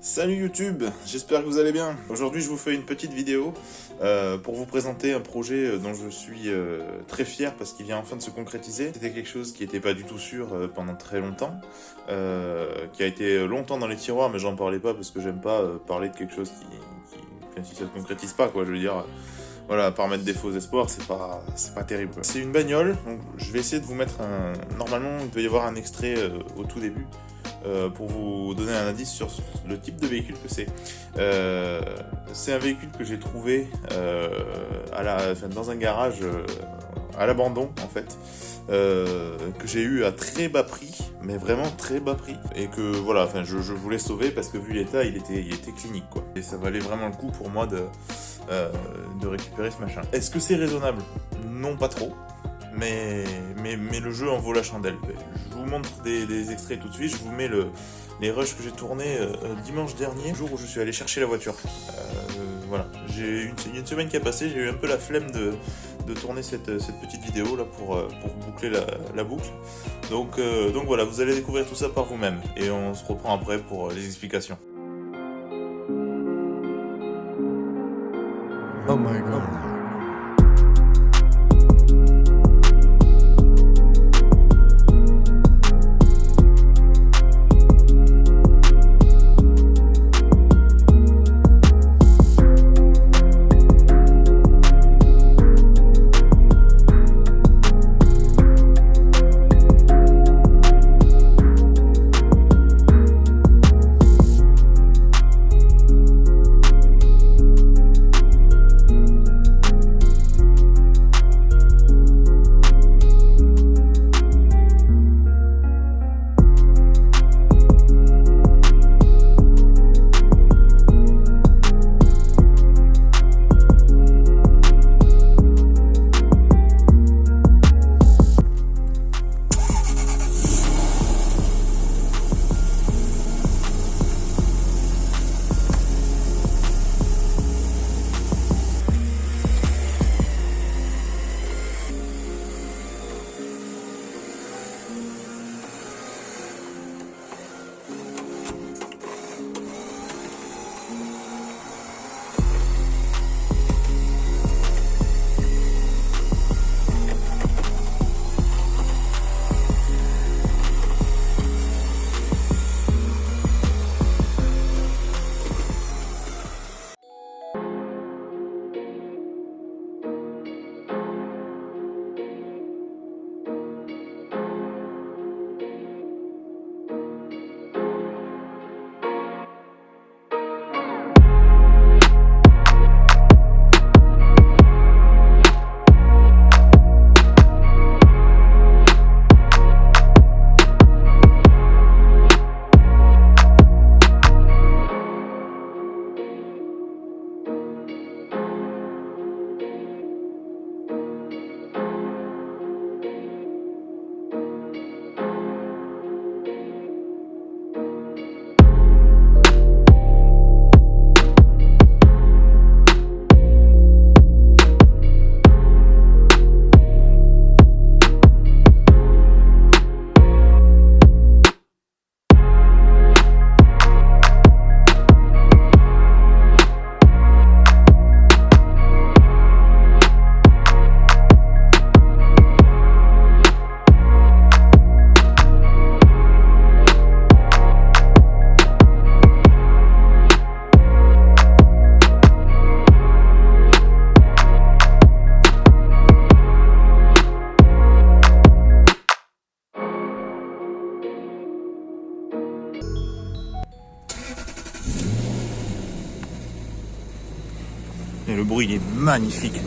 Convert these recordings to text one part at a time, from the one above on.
Salut YouTube, j'espère que vous allez bien. Aujourd'hui je vous fais une petite vidéo pour vous présenter un projet dont je suis très fier parce qu'il vient enfin de se concrétiser. C'était quelque chose qui n'était pas du tout sûr pendant très longtemps, qui a été longtemps dans les tiroirs, mais j'en parlais pas parce que j'aime pas parler de quelque chose si ça se concrétise pas, quoi. Je veux dire, voilà, à part mettre des faux espoirs, c'est pas terrible, quoi. C'est une bagnole, donc je vais essayer de vous mettre Normalement, il doit y avoir un extrait au tout début. Pour vous donner un indice sur le type de véhicule que c'est. C'est un véhicule que j'ai trouvé dans un garage à l'abandon en fait, que j'ai eu à très bas prix, mais vraiment très bas prix, et que voilà, je voulais sauver parce que vu l'état, il était clinique, quoi. Et ça valait vraiment le coup pour moi de récupérer ce machin. Est-ce que c'est raisonnable? Non, pas trop. Mais le jeu en vaut la chandelle. Je vous montre des extraits tout de suite. Je vous mets les rushs que j'ai tournés dimanche dernier, le jour où je suis allé chercher la voiture. Voilà, il y a une semaine qui a passé, j'ai eu un peu la flemme de tourner cette petite vidéo là pour boucler la boucle. Donc voilà, vous allez découvrir tout ça par vous-même. Et on se reprend après pour les explications. Oh my god. Et le bruit il est magnifique,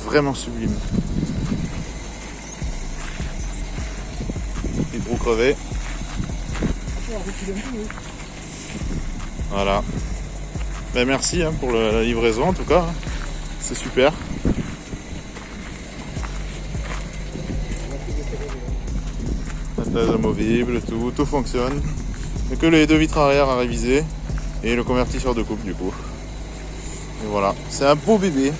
vraiment sublime. Les gros crevets. Voilà. Ben merci pour la livraison en tout cas. C'est super. Amovible, amovible, tout fonctionne. Il n'y a que les deux vitres arrière à réviser et le convertisseur de coupe du coup. Et voilà, c'est un beau bébé.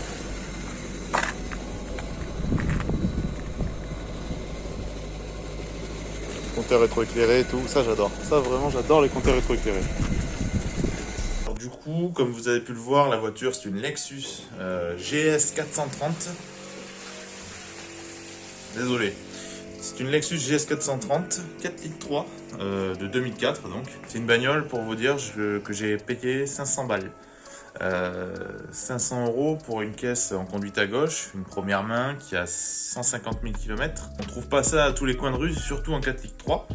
Compteur rétroéclairé et tout, ça j'adore. Ça vraiment j'adore les compteurs rétroéclairés. coup, comme vous avez pu le voir, la voiture c'est une Lexus GS 430. Désolé. C'est une Lexus GS 430, 4 litres 3 de 2004 donc. C'est une bagnole pour vous dire que j'ai payé 500 balles. 500 € pour une caisse en conduite à gauche, une première main qui a 150 000 km. On trouve pas ça à tous les coins de rue, surtout en 4 litres 3.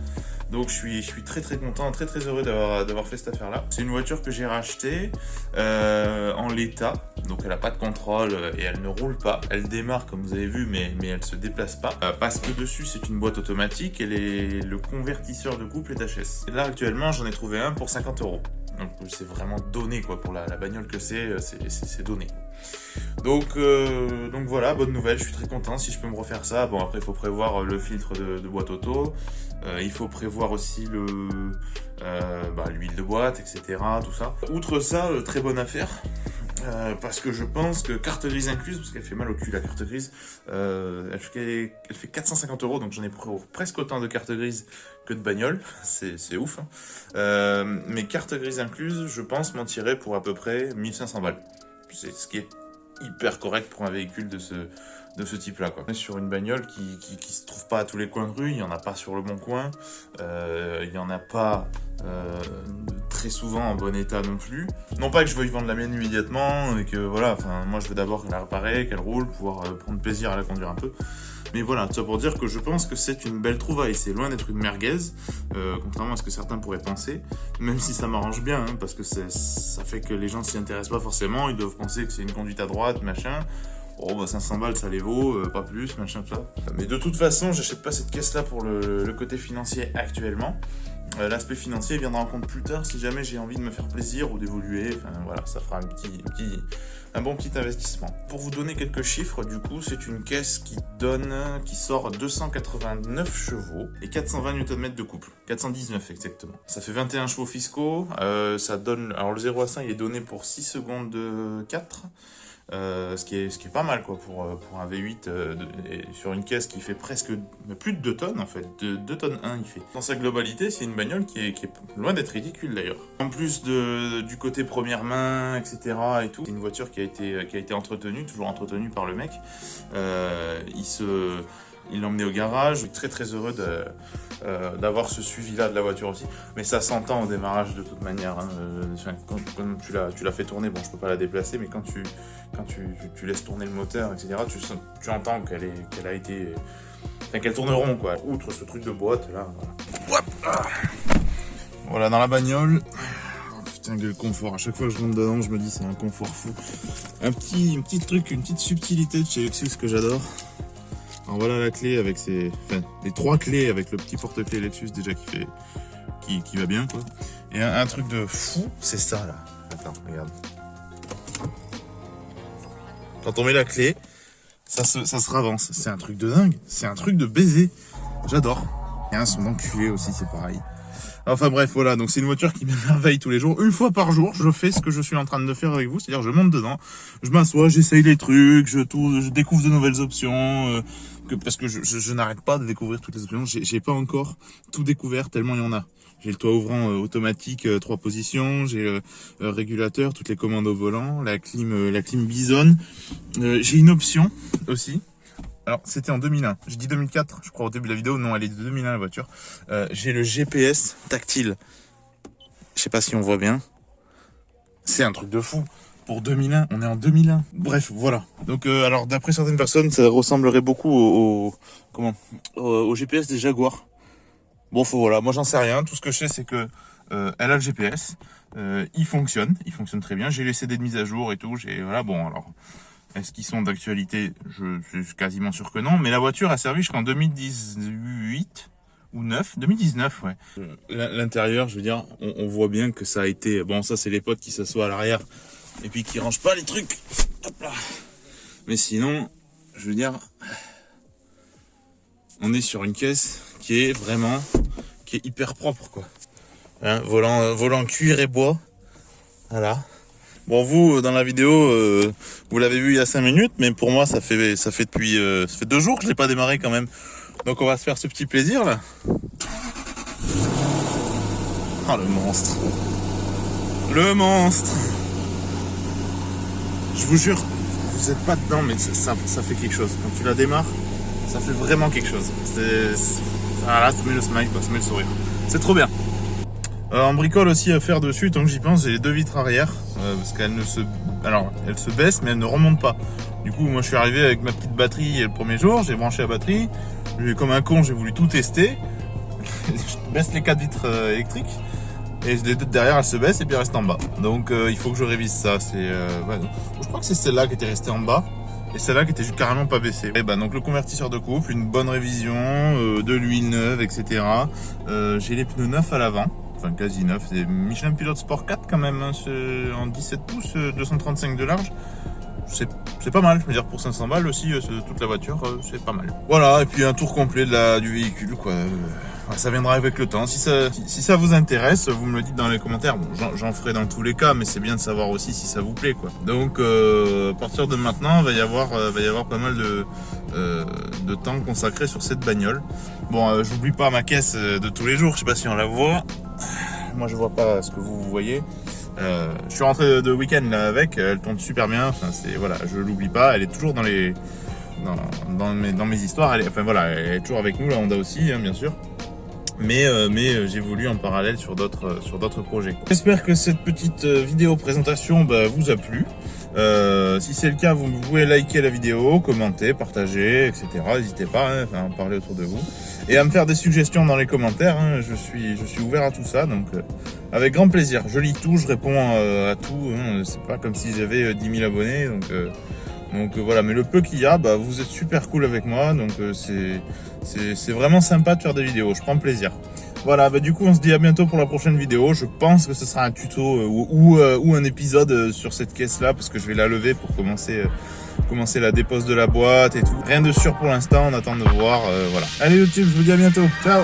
Donc je suis très content, très heureux d'avoir fait cette affaire là. C'est une voiture que j'ai rachetée en l'état, donc elle n'a pas de contrôle et elle ne roule pas. Elle démarre comme vous avez vu mais elle se déplace pas. Parce que dessus c'est une boîte automatique et le convertisseur de couple est HS. Et là actuellement j'en ai trouvé un pour 50 €. Donc c'est vraiment donné quoi, pour la bagnole que c'est donné. Donc voilà, bonne nouvelle, je suis très content si je peux me refaire ça. Bon après il faut prévoir le filtre de boîte auto, il faut prévoir aussi l'huile de boîte, etc. Tout ça. Outre ça, très bonne affaire. Parce que je pense que carte grise incluse, parce qu'elle fait mal au cul la carte grise, elle fait 450 €, donc j'en ai pour presque autant de carte grise que de bagnole, c'est ouf. Hein. Mais carte grise incluse, je pense m'en tirer pour à peu près 1500 balles. C'est ce qui est hyper correct pour un véhicule de ce type-là, quoi. On est sur une bagnole qui se trouve pas à tous les coins de rue, il y en a pas sur le bon coin, il y en a pas très souvent en bon état non plus. Non pas que je veuille vendre la mienne immédiatement et que voilà, enfin moi je veux d'abord la réparer, qu'elle roule, pouvoir prendre plaisir à la conduire un peu. Mais voilà, tout ça pour dire que je pense que c'est une belle trouvaille. C'est loin d'être une merguez, contrairement à ce que certains pourraient penser. Même si ça m'arrange bien, hein, parce que ça fait que les gens s'y intéressent pas forcément. Ils doivent penser que c'est une conduite à droite, machin. Oh bah 500 balles ça les vaut, pas plus, machin, tout ça. Mais de toute façon, j'achète pas cette caisse-là pour le côté financier actuellement. L'aspect financier viendra en compte plus tard si jamais j'ai envie de me faire plaisir ou d'évoluer. Enfin voilà, ça fera un bon petit investissement. Pour vous donner quelques chiffres, du coup, c'est une caisse qui sort 289 chevaux et 420 Nm de couple. 419 exactement. Ça fait 21 chevaux fiscaux. Ça donne, alors le 0 à 100 il est donné pour 6 secondes de 4. Ce qui est pas mal quoi pour un V8 sur une caisse qui fait presque plus de 2 tonnes en fait, 2 tonnes 1 il fait. Dans sa globalité c'est une bagnole qui est loin d'être ridicule d'ailleurs. En plus du côté première main etc et tout, c'est une voiture qui a été entretenue, toujours entretenue par le mec. Il l'a emmené au garage. Je suis très heureux d'avoir ce suivi-là de la voiture aussi. Mais ça s'entend au démarrage de toute manière. Hein. Quand tu l'as fait tourner, bon, je peux pas la déplacer, mais quand tu laisses tourner le moteur, etc., tu entends qu'elle a été... Enfin, qu'elle tourne rond, quoi. Outre ce truc de boîte, là. Voilà, voilà dans la bagnole. Oh, putain, quel confort. À chaque fois que je rentre dedans, je me dis c'est un confort fou. Un petit truc, une petite subtilité de chez Lexus que j'adore. Alors voilà la clé avec les 3 clés avec le petit porte-clés Lexus déjà qui va bien quoi. Et un truc de fou, c'est ça là. Attends, regarde. Quand on met la clé, ça se ravance. C'est un truc de dingue. C'est un truc de baiser. J'adore. Et un son d'enculé aussi, c'est pareil. Enfin bref, voilà, donc c'est une voiture qui m'émerveille tous les jours. Une fois par jour, je fais ce que je suis en train de faire avec vous, c'est-à-dire je monte dedans, je m'assois, j'essaye les trucs, je découvre de nouvelles options, parce que je n'arrête pas de découvrir toutes les options. J'ai pas encore tout découvert tellement il y en a. J'ai le toit ouvrant automatique, 3 positions, j'ai le régulateur, toutes les commandes au volant, la clim Bison. J'ai une option aussi. Alors, c'était en 2001. Je dis 2004, je crois, au début de la vidéo. Non, elle est de 2001, la voiture. J'ai le GPS tactile. Je sais pas si on voit bien. C'est un truc de fou. Pour 2001, on est en 2001. Bref, voilà. Donc, alors, d'après certaines personnes, ça ressemblerait beaucoup au GPS des Jaguar. Bon, voilà. Moi, j'en sais rien. Tout ce que je sais, c'est que elle a le GPS. Il fonctionne très bien. J'ai les CD de mise à jour et tout. Voilà, bon, alors... Est-ce qu'ils sont d'actualité? Je suis quasiment sûr que non. Mais la voiture a servi jusqu'en 2018 ou 9. 2019, ouais. L'intérieur, je veux dire, on voit bien que ça a été... Bon, ça, c'est les potes qui s'assoient à l'arrière et puis qui rangent pas les trucs. Hop là. Mais sinon, je veux dire, on est sur une caisse qui est hyper propre, quoi. Hein, volant cuir et bois. Voilà. Bon, vous, dans la vidéo, vous l'avez vu il y a 5 minutes, mais pour moi, ça fait 2 jours que je l'ai pas démarré quand même. Donc, on va se faire ce petit plaisir, là. Oh, le monstre. Le monstre. Je vous jure, vous n'êtes pas dedans, mais ça fait quelque chose. Quand tu la démarres, ça fait vraiment quelque chose. Là, ça met le smile, ça met le sourire. C'est trop bien. En bricole aussi à faire dessus, tant que j'y pense, j'ai les deux vitres arrière. Parce qu'elles elles se baissent, mais elles ne remontent pas. Du coup, moi je suis arrivé avec ma petite batterie le premier jour, j'ai branché la batterie. Comme un con, j'ai voulu tout tester. Je baisse les 4 vitres électriques. Et les deux derrière, elles se baissent et puis elles restent en bas. Donc il faut que je révise ça. Je crois que c'est celle-là qui était restée en bas. Et celle-là qui était juste carrément pas baissée. Et donc le convertisseur de couple, une bonne révision, de l'huile neuve, etc. J'ai les pneus neufs à l'avant. Enfin quasi neufs. C'est Michelin Pilot Sport 4 quand même. Hein, en 17 pouces, 235 de large. C'est pas mal, je veux dire pour 500 balles aussi, toute la voiture, c'est pas mal. Voilà, et puis un tour complet du véhicule, quoi. Ça viendra avec le temps. Si ça vous intéresse, vous me le dites dans les commentaires. Bon, j'en ferai dans tous les cas, mais c'est bien de savoir aussi si ça vous plaît, quoi. Donc, à partir de maintenant, il va y avoir pas mal de temps consacré sur cette bagnole. Bon, j'oublie pas ma caisse de tous les jours. Je sais pas si on la voit. Moi, je vois pas ce que vous voyez. Je suis rentré de week-end là avec, elle tourne super bien. Enfin, voilà, je l'oublie pas. Elle est toujours dans mes histoires. Elle est toujours avec nous, la Honda aussi, hein, bien sûr. Mais j'évolue en parallèle sur d'autres projets. J'espère que cette petite vidéo présentation vous a plu. Si c'est le cas, vous pouvez liker la vidéo, commenter, partager, etc. N'hésitez pas à en parler autour de vous. Et à me faire des suggestions dans les commentaires. Hein. Je suis ouvert à tout ça, donc avec grand plaisir. Je lis tout, je réponds à tout. Hein. C'est pas comme si j'avais 10 000 abonnés. Donc voilà, mais le peu qu'il y a, vous êtes super cool avec moi. Donc c'est vraiment sympa de faire des vidéos. Je prends plaisir. Voilà, du coup on se dit à bientôt pour la prochaine vidéo. Je pense que ce sera un tuto ou un épisode sur cette caisse là, parce que je vais la lever pour commencer la dépose de la boîte et tout. Rien de sûr pour l'instant, on attend de voir. Voilà. Allez YouTube, je vous dis à bientôt. Ciao.